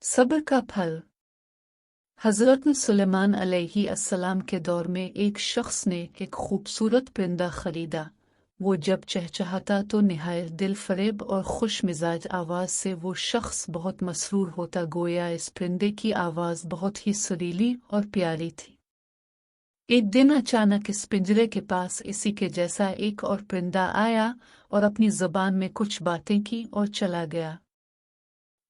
सब्र का फल। हज़रत सुलेमान अलैहिस्सलाम के दौर में एक शख्स ने एक खूबसूरत परिंदा खरीदा। वो जब चहचहाता तो निहायत दिल फरेब और खुश मिजाज आवाज़ से वो शख्स बहुत मसरूर होता, गोया इस परिंदे की आवाज़ बहुत ही सुरीली और प्यारी थी। एक दिन अचानक इस पिंजरे के पास इसी के जैसा एक और परिंदा आया और अपनी ज़बान में कुछ बातें की और चला गया।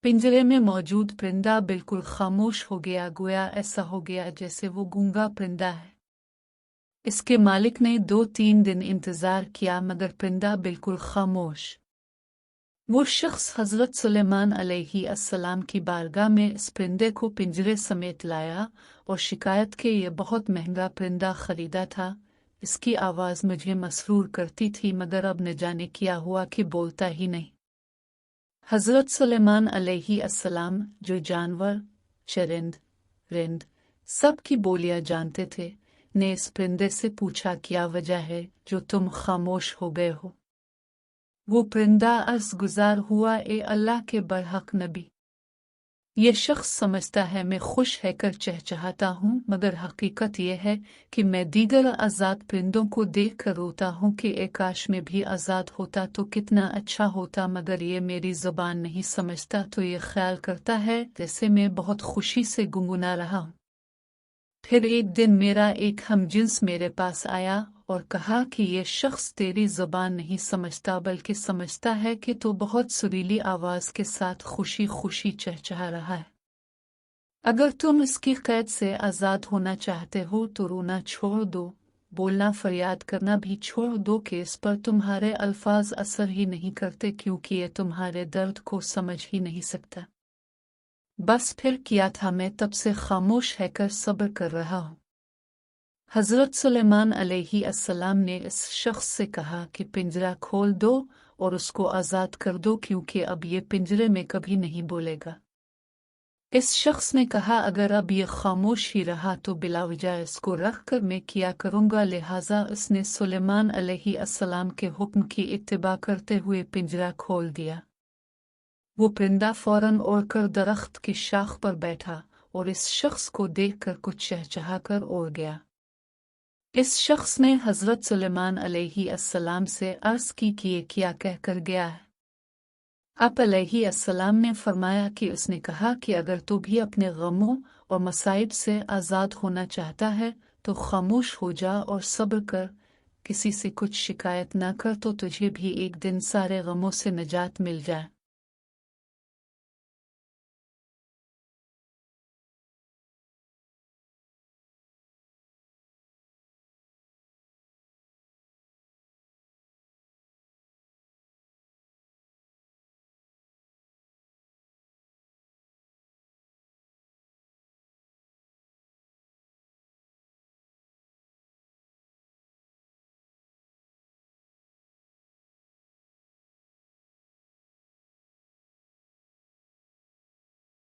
पिंजरे में मौजूद परिंदा बिल्कुल खामोश हो गया, गोया ऐसा हो गया जैसे वो गूंगा परिंदा है। इसके मालिक ने 2-3 दिन इंतजार किया मगर परिंदा बिल्कुल खामोश। वो शख्स हज़रत सुलेमान अलैहिस्सलाम की बारगाह में इस परिंदे को पिंजरे समेत लाया और शिकायत के ये बहुत महंगा परिंदा खरीदा था। इसकी आवाज़ मुझे मसरूर करती थी मगर अब न जाने क्या हुआ कि बोलता ही नहीं। हज़रत सुलेमान अलैहिस्सलाम जो जानवर, चरिंद, रिंद सब की बोलियां जानते थे, ने इस परिंदे से पूछा, क्या वजह है जो तुम खामोश हो गए हो? वो परिंदा अर्ज़ गुजार हुआ, ए अल्लाह के बरहक नबी, ये शख्स समझता है मैं खुश है कर चहचहाता हूँ, मगर हकीकत यह है कि मैं दीगर आज़ाद परिंदों को देख कर रोता हूँ कि ए काश में भी आज़ाद होता तो कितना अच्छा होता, मगर ये मेरी ज़ुबान नहीं समझता तो ये ख्याल करता है जैसे मैं बहुत खुशी से गुनगुना रहा हूँ। फिर एक दिन मेरा एक हमजिन्स मेरे पास आया और कहा कि ये शख्स तेरी ज़ुबान नहीं समझता बल्कि समझता है कि तो बहुत सुरीली आवाज़ के साथ खुशी खुशी चहचहा रहा है। अगर तुम इसकी कैद से आज़ाद होना चाहते हो तो रोना छोड़ दो, बोलना फरियाद करना भी छोड़ दो कि इस पर तुम्हारे अल्फाज असर ही नहीं करते क्योंकि ये तुम्हारे दर्द को समझ ही नहीं सकता। बस फिर किया था, मैं तब से खामोश है कर सब्र कर रहा हूँ। हज़रत सुलेमान अलैहिस्सलाम ने इस शख्स से कहा कि पिंजरा खोल दो और उसको आज़ाद कर दो क्योंकि अब ये पिंजरे में कभी नहीं बोलेगा। इस शख्स ने कहा, अगर अब ये खामोश ही रहा तो बिलावजह इसको रख कर मैं किया करूँगा। लिहाजा उसने सुलेमान अलैहिस्सलाम के हुक्म की इत्तिबा करते हुए पिंजरा खोल दिया। वो परिंदा फौरन उड़कर दरख्त की शाख पर बैठा और इस शख्स को देखकर कुछ चहचहा कर उड़ गया। इस शख्स ने हज़रत सुलेमान अलैहिस्सलाम से अर्ज़ की कि ये क्या कहकर गया है? आप अलैहिस्सलाम ने फरमाया कि उसने कहा कि अगर तू भी अपने गमों और मसाइब से आज़ाद होना चाहता है तो खामोश हो जा और सब्र कर, किसी से कुछ शिकायत न कर तो तुझे भी एक दिन सारे गमों से निजात मिल जाए।